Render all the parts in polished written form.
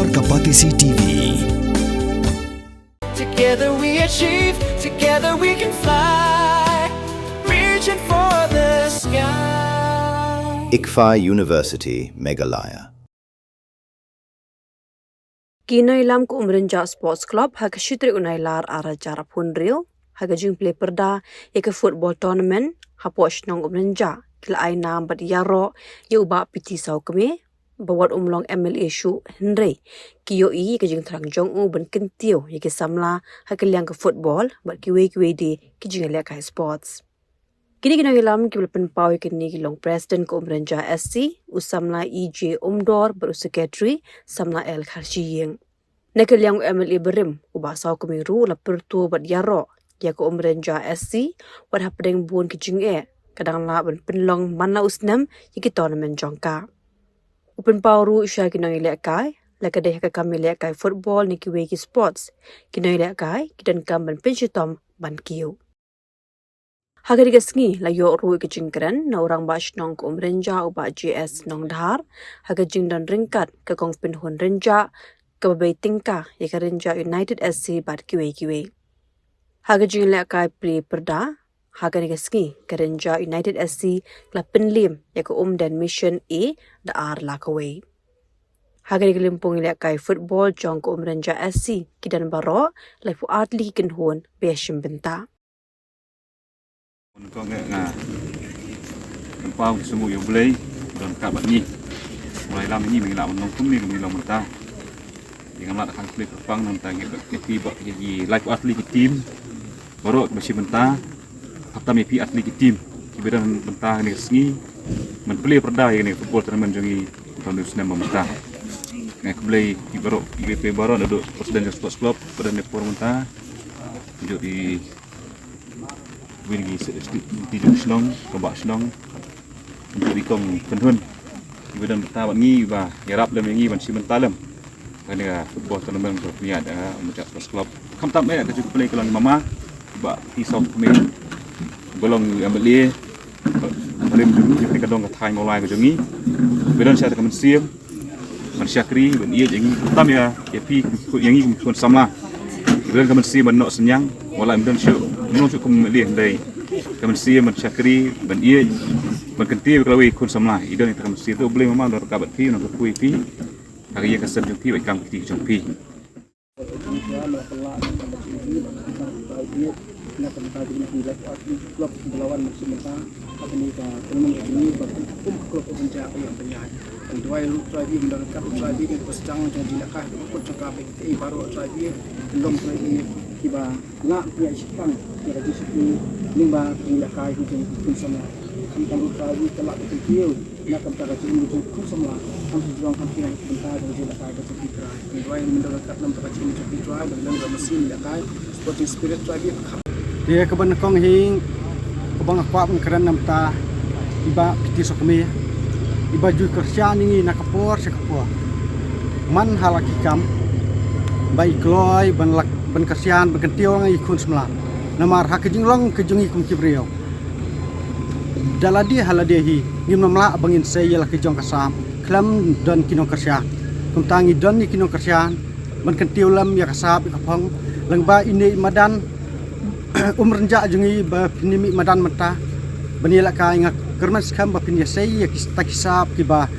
Kapatisi TV. Together we achieve, together we can fly, reaching for the sky. ICFA University, Meghalaya. Kinailam ko umrenja Sports Club haga shitri unailar ara jara punril haga jing play perda yaka football tournament haposh nong umrenja kila ay na bad yaro ya uba piti saw kami bawat umlong MLA shu Henry kiyo i ka jing trang jong u ban kentio yaka samla haga liang ka football bad kiwe di ki jing liak ka sports. Kini kinailam kibla penpau kini kilong president ko umrenja SC usamla EJ Umdor baru secretary samla El Kharshiyeng. Nakaliang MLA berim ubasa kumiru la pertu bad yaro ya ko umrenja SC wat hapdeng bun kijing kadang la ban penlong mana usnam yiki tournament jongka. Upen pauru isya kinang ilek kai la kadeh ka kami ilek kai football ni kiweki sports kinang ilek kai kidan kam ban pensitom ban kiu. Haga digasngi la yo ru kijingkran na orang bash nong ko umrenja uba GS nong dhar haga jingdan ringkat ka kong pinhun renja ka babay tingka yaka renja United SC bad kiwe. Haga jing ilek kai play perda haga digasngi ka renja United SC la penlim yaka dan mission A da ar lakaway. Haga digalimpung ilek kai football jong ko umrenja SC kidan baro la fu atli kinhun beshim benta. Con ngà bao semua yang boleh dan kabat ni mulai lama ni mình làm nông cũng mình làm ta dengan lat akan play perpang nonton kita buat jadi live atlet team baru masih benta hatta mepi atlet team kiberan benta ni sengi men play perda ni football tournament jongi tahun 2019 benta ngai play baru IBP baru ada presiden sports club pada nepor benta tunjuk di Wilgi tidur senang, kebak senang untuk dikong penhun. Ibu dan bertabat ni, bah yarap lem ni masih mentalem. Kerana football tournament punya ada macam sports club. Kamu tak main kerja play kalau mama, bah tisau kami, golong ambil dia, boleh menjadi kita kadang katai mulai kerja ni. Beran saya akan mensiam, mensyakri, beriak yang pertama ya pi yang ini pun sama. Beran kami mensiam menok senyang, mulai beran syuk. Menunjuk kemudian dari kemensi mensyakri dan ia mengenti kalau ikut sama idon itu kemensi itu boleh memang dari kabat pi untuk kui pi hari yang kesem pi baik kami pi jom pi. Dua lu terapi mendapat terapi yang bersedang jadi lekah ikut cakap baru terapi belum terapi kiba ngak punya Jepang ya jadi seperti nimba punya kai pun sama kamu terapi telak kecil nak kata ini pun sama kamu juang kamu yang bentar jadi lekah itu kita dua yang mendapat enam terapi ini kita dan mesin lekah sporting spirit terapi dia keban kong hing kebang akuak mengkeran namta iba piti sokme iba ju kerja ni nak kapor sekapor man halaki kam baik loy ban kasihan berkentio ngai kun semla namar hak jinglong kejungi kum kibriau daladi haladi ngim namla bangin saya la kejong kasam klam dan kinong kerja kum tangi don ni kinong kerja ban kentio lam ya kasap kapong lengba ini madan umrenja jungi ba pinimi madan mata banila ka ngak kermas kam ba pinya saya kita kisap kiba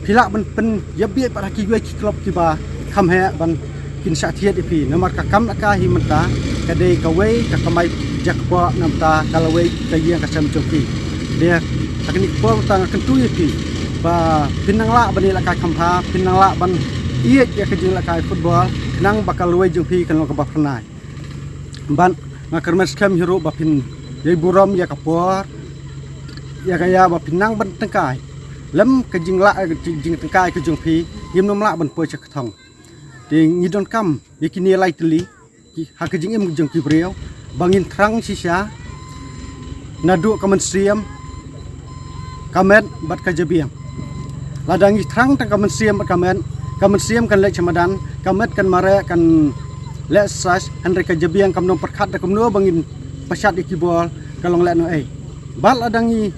pilak ban pen yabi para ki gue ki klub kiba kam he ban kin syatiat ipi nomor kakam ka himenta kadai kawai kakamai jakwa namta kalawai kayi kasam joki dia teknik pol tang kentu ipi ba pinangla banila ka kamha pinangla ban iya ya kejula ka football nang bakal luai joki kan lo ka pernah ban ngakermas kam hero ba pin yai buram ya kapor ya kaya ba pinang ban tengkai lem kejingla kejing tengkai kejung pi yim nomla ban po cak thong ding ngidon kam yakini lai teli ha kejing em kejung ki breu bangin trang sisa nadu kementerian kamen bat kajabiam ladangi trang tang kementerian bat kementerian kan lek cemadan kamet kan mare kan lek sas handre kajabiam kam nom perkhat kam no bangin pasat ikibol kalong lek no bal adangi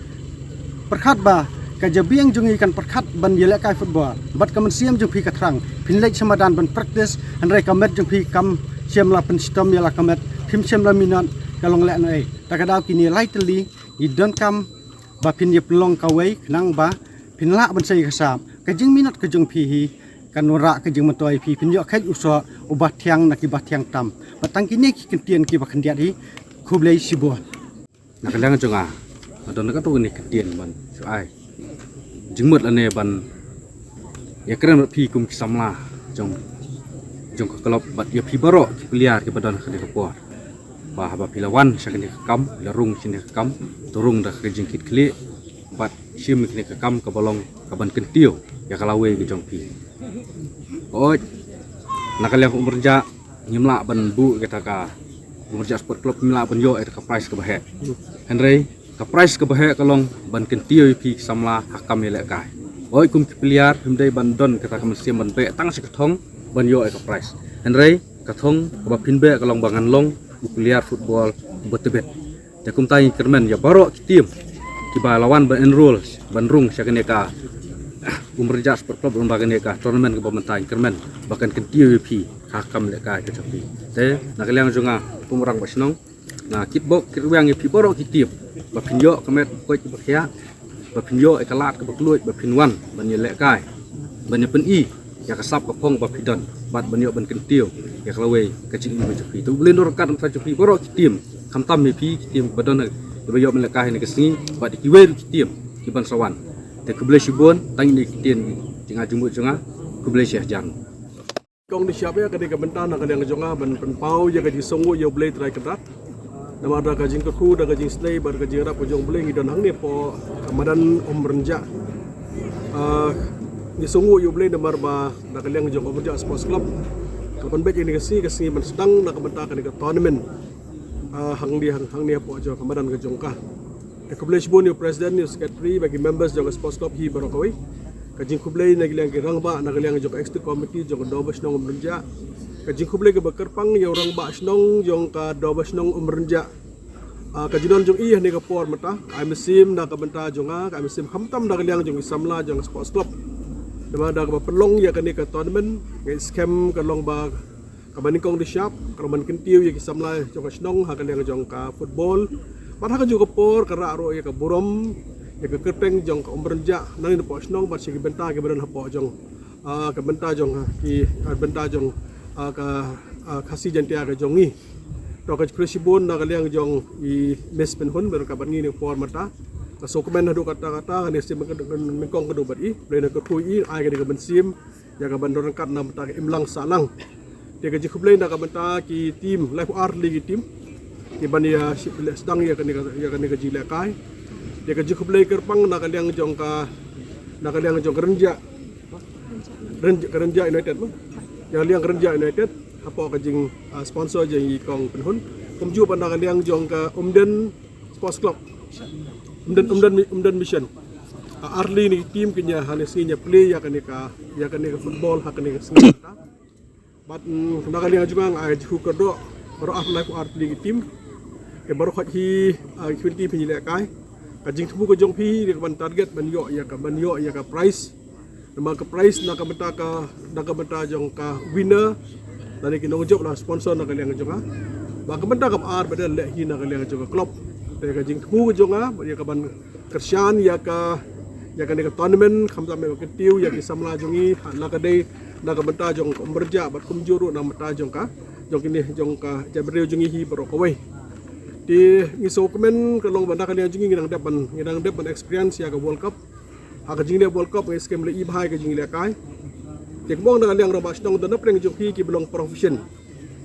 perkhat ba kajabiang jungi kan perkat ban yele kai football bat kamen siam jung pi katrang pinlek samadan ban practice han rei kamet jung pi kam siam la pen stom yala kamet tim siam la minat kalong le nai takadau kini lightly i don kam ba pin ye pelong kawai nang ba pinla ban sei kasap kajing minat ke jung pi hi kanora kajing mentoi pi pin yo khai uso ubat thiang na ki ba thiang tam batang kini ki kentian ki ba kendiat hi khublei sibo nak lang jonga adon ka tu ni kentian ban su ai jing mut la ne ban ya keren pi kum ki samla jong ke kelop bat ya pi barok ki piliar ki badan ka de ko ba ba pilawan sakni kam larung sini kam turung dah kajing kit kli bat sim ni kam ka bolong ka ban kentiu ya kalawe ki jong pi oi nakal yang umurja nyimla ban bu kita ka umurja sport club nyimla ban yo ka price ka bahe henry ka price ka bahe kalong ban kentiu pi samla hakam le kai oi kum piliar himdai ban don kita ka mesim ban be tang sikathong ban yo ka price henry kathong ka ba pinbe kalong bangan long piliar football betebet ya kum tai kermen ya barok tim tiba lawan ban enroll ban rung sakne ka umurja sport club lembaga neka tournament ke pementai kermen bahkan ke TVP hakam leka ke capi te nak liang junga pumurang basnong na kitbok kirwang pi borok kitip bapinyo kemet ko bakhya bapinyo ekalat ke bakluj bapinwan ban leka ban pen i ya kasap ke pong bapidon bat banyo ban kentiu ya klawe ke cing ni capi tu boleh dorkat sa capi borok kitim kamtam pi kitim badon bayo leka ni kesni bat kiwer kitim kiban sawan te kublai sibon tang ni kitien tinga jumbu jonga kublai syah jang kong di siapa ya ketika bentar nak yang jonga ban penpau ya kaji songo ya boleh try kedat nama ada kaji keku ada kaji slay bar kaji rap jong boleh ngidon hang ni po kamadan renja ni songo ya boleh namar ba nak yang jong Omrenja Sports Club kapan baik ini kasi ban sedang nak bentar ketika tournament hang ni po jong kamadan ke jongkah kublai sibon ni president ni secretary bagi members jong sports club hi barokawai kajing kublai nagilang ke rangba nagilang jong executive committee jong dobas nong Omrenja kajing kublai ke bekerpang ya rangba snong jong ka dobas nong Omrenja kajinon jong i ni ka por mata ai mesim na ka benta jonga ai mesim hamtam nagilang jong isamla jong sports club dama da ka pelong ya kan ni ka tournament ngai scam ka long ba ka banikong di shop ka man kentiu ya isamla jong snong ha ka liang jong ka football Padahal juga por kerana aro ya ke burom ya ke keteng jong ke Omrenja nang ni pos nong basi ke benta ke badan hapo jong ke benta jong ki benta jong ke khasi jantia ke jongi to ke presibon na kaliang jong i mes penhun ber ka bangi ni por mata ka sokmen hadu kata-kata ni sim mengkong ke dobat i blena ke kui ai ke bensim ya ke bandor kat na mata ke imlang salang dia ke jikublai na ka benta ki tim life art league tim iban ya sedang ya kan jila kai dia ke jukublai kerpang nak liang jong Renja United mah yang liang Renja United apa kajing sponsor jeng ikong penhun kumju pandang liang jong ka Umden Sports Club Umden Mission Arli ni tim kenya hanesinya play ya kan football ha kan ka sini but nak liang juga ai jukudo baru life art league tim ke baru khat hi 20 pinjilek kai kajing tubu ko jong pi di ban target ban yo ya ka prize nama ke prize nak benta jong ka winner dari kinong job lah sponsor nak liang jong ba ka benta ka ar badal le hi nak liang jong club te kajing tubu ko jong ya ka ban kersian ya ka tournament khamta me ke tiu ya ki samla jongi nak dei nak benta jong Omrenja bat kum juru nak benta jong ka jabril jongi hi barokawai di ngiso komen kalong banda kalian jungi ngidang depan experience ya ke World Cup aga jing World Cup ngai skem le ibhai ke jing le kai tek mong na liang robas dong dan preng joki ki belong profession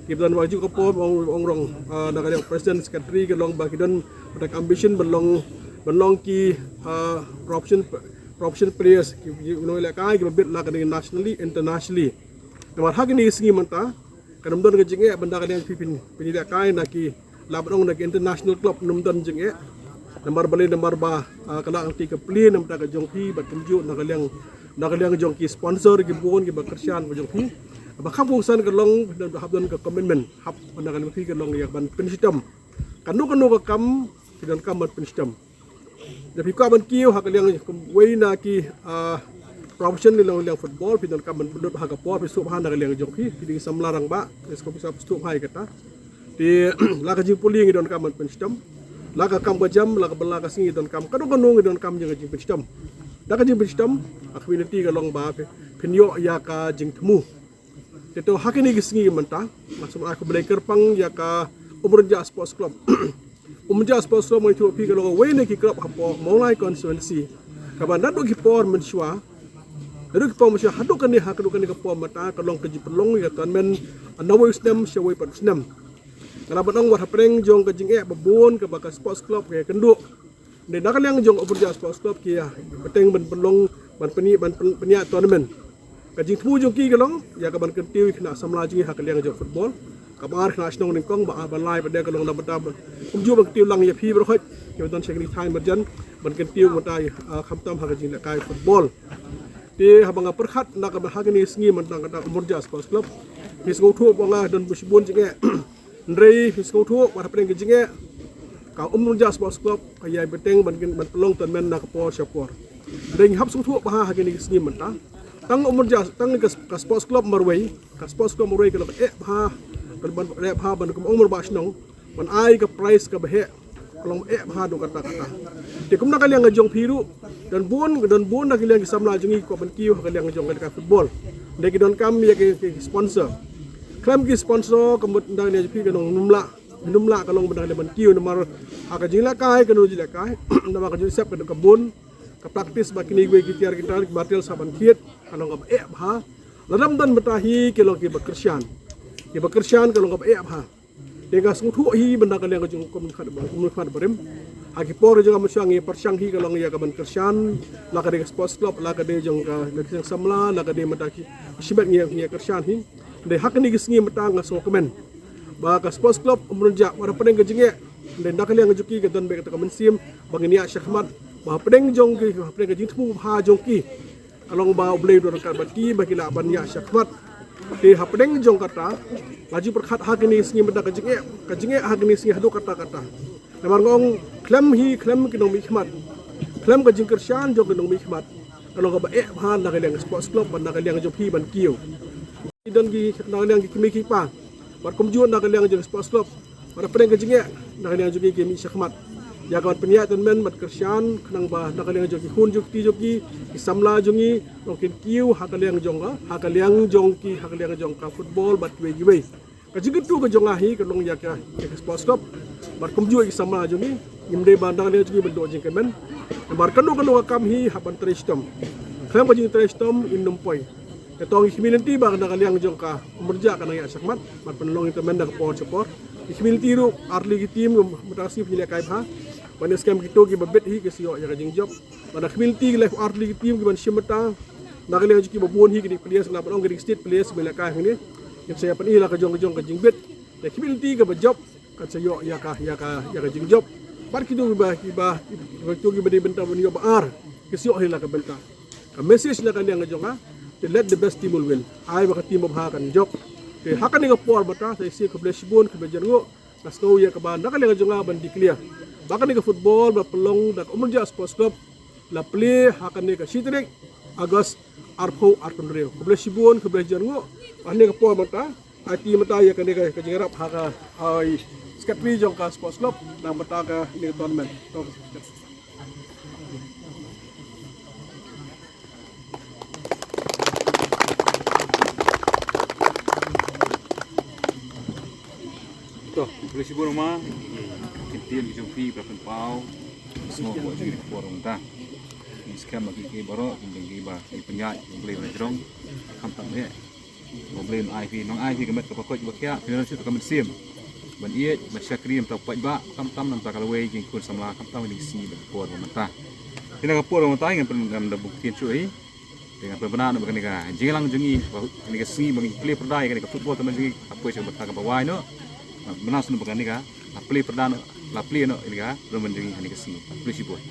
ki dan waju ko po ong rong na kalian president secretary ke long ba ki dan protect ambition belong ki profession players ki no le kai ki bit la ke nationally internationally namar hak ni singi manta kadam don ke jing banda kalian pipin le kai na ki labong nak international club numdan jeng nomor bali nomor ba kala anti ke play nomor ka jongpi bat kumju nak liang jongki sponsor ki bon ki bakersian jongpi ba kham san ke long dan habdon ke commitment hab nak fi ke long yak ban pensistem kanu ka kam kidan kam ban pensistem Jadi kau ban kiu hak liang wei na ki profession ni liang football pidon ka ban bendut hak por pisu bahan dak liang jong pi di samlarang ba esko bisa pisu hai kata di laga jing puli ngi don ka ban penstem laga kam bajam laga belaga singi don kam kadu kanu ngi don kam jing penstem dak jing penstem community ka long ba penyo ya ka jing temu itu hak ini gisingi mentah maksud aku belajar pang ya ka Umrunja Sports Club Umrunja Sports Club mo itu pi ka long wei ne ki club hapo mulai constituency ka ban dadu ki por menshwa Dari kepom mesti haduk ni kepom mata kalong keji pelong ya tuan men anawai senam syawai pat senam. Kalau batang wat hapreng jong kejing babon ke bakas sports club ke kenduk. Ni nak yang jong Umrunja Sports Club kia peteng ban pelong ban penia tournament. Kejing tu jong ki kalong ya ka ban kentiu kena samla jing hak yang jong football. Kabar kena senong ning kong ba balai pada kalong na bata. Umju bang tiu lang ya pi berkhot. Yo tuan sekali time berjan ban kentiu mata khamtam hak jing kai football. Di habang perkhat nak bahagi ni sengi mentang kata Umrunja Sports Club hisgo thu bonga dan busibun jinge ndrei hisgo thu war pring jinge ka Umrunja Sports Club kaya beteng ban pelong ton men nak por syapor deng hab su thu bah hagi ni sengi mentang tang Umrunja tang ka Sports Club marwei ka Sports Club marwei ka bah kan ban bah ban ko umur ba snong ban ai ka price ka bah kalau bah do kata di kumna kalian ngajong piru dan bon nak kalian samla jungi ko ban kiu kalian ngajong ka football ndek don kam ya ke sponsor klam ki sponsor kemut ndang ni pi kanong numla kalong bandang ban kiu nomor aka jingla kai kanu jila kai nama ka jisap ka bon ka praktis ba kini gue ki tiar kita batil saban kiet kanong ka bah ladam dan betahi kelong ki bekersian kalong ka bah Dengan sungguh hi benda kalian kejung komunikasi berim. Hagi por juga mensangi persanghi kalau ia kaban kersian, laka dengan sports club, laka dengan jong samla, laka dengan mendaki sibat ngia kersian hi. Dan hak ni gisingi metang ngaso komen. Baka sports club Umrunja wara pedeng kejingnya. Dan nak kalian kejuki ke don bek ta mensim banginia syahmat. Bah pedeng jong ki pedeng kejing tu ha jong ki. Kalau ba boleh do kan bati bagi la bania syahmat. Di hapedeng jong kata laju perkhat hak ini singi benda kejinge hak ini singi hadu kata namar ngong klem kinong mikmat klem kejing kersian jong kinong mikmat kalau ka bae bahan nak liang sports club ban nak liang jong pi ban kiu dan gi nak liang ki kimi pa bar kumju nak liang jong sports club bar pedeng kejinge nak liang jong ki mi syakmat ya kawan penia tan men mat kersian kenang ba nak liang jong ki hun joki isamla jongi mungkin kiu hak liang jong ka football bat we kajing tu ke jong ahi kalong ya ka sports club bar kumju isamla jongi imde bandang liang jongi bendo jing kemen bar kanu kam hi haban trestom klam kajing trestom in numpoi ketong community ba nak liang jong ka Umrunja kana ya sakmat bar penlong itu men dak por community ru arli ki team mutasi punya kai ha Pada skam kita ki babet hi ke siok ya kajing job. Pada community life artli team ki ban simata. Nak liang ki babon hi ki players na padong ki state players bela ka ni. Yang saya pani la kajong kajing bet. Ya community ke job kan siok ya kajing job. Bar ki tu ba tu ki bade benta ban yo baar. Ke siok hi la ka benta. Ka message la kan liang kajong ha. To let the best team will win. Ai ba ka team ba kan job. Te hakan ni ngapor bata saya si ke blesibon ke bajango. Nasno ya ka ban nak liang kajong ban declare. Bahkan ni ke football berpelong dan Umrunja Sports Club la play hakan ni ke Sitrik Agos Arpo Arpendreo kebelah Sibun kebelah Jango ahni ke po mata IT mata ya kan ni ke jengarap haka ai sekretari jong ka Sports Club nang mata ka ni tournament to kebelah Sibun rumah Kintian di Jompi berapa pau semua buat jadi borong ta. Ini skam bagi ke borok tinggi bah di penyat boleh menjerong kamtam ni. Boleh IP nong IP kemet kepakot bakia final situ kemet sim. Ban iet ban syakri am tapat ba kamtam nam takal wei jing kun samla kamtam di si por mata. Kena kapor mata dengan penam da bukti cuy. Dengan perbenar nak berkena jingang jungi ini ke si bagi play perdai kan ke football teman jungi apa yang bertak bawah no. Benar sunu berkena ka play perdana la play no ini ka belum mendengi hani kesini play sibuk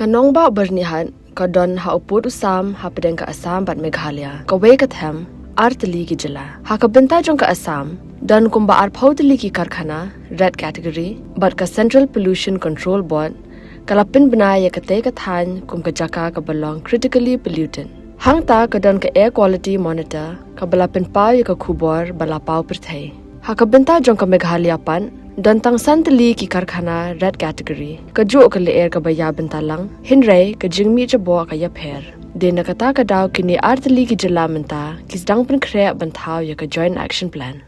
Kanong ba bernihan kadon ha uput usam ha pedeng ka Assam bat Meghalaya ka we ka them artli ki jila ha ka benta jong ka Assam dan kumba ar phautli ki karkhana red category bat ka Central Pollution Control Board kalapin banaya ka te ka than kum ka jaka ka belong critically pollutant hang ta kadon ka air quality monitor ka balapin pa ya ka khubor bala pau perthai ha ka benta jong ka Meghalaya pan dan tang santali ki karkhana red category ka jo ka le air ka baya bentalang hinrai ka jingmi jabo ka ya pher de na kata ka daw kini artli ki jila menta ki dang pen khre banthau ya ka joint action plan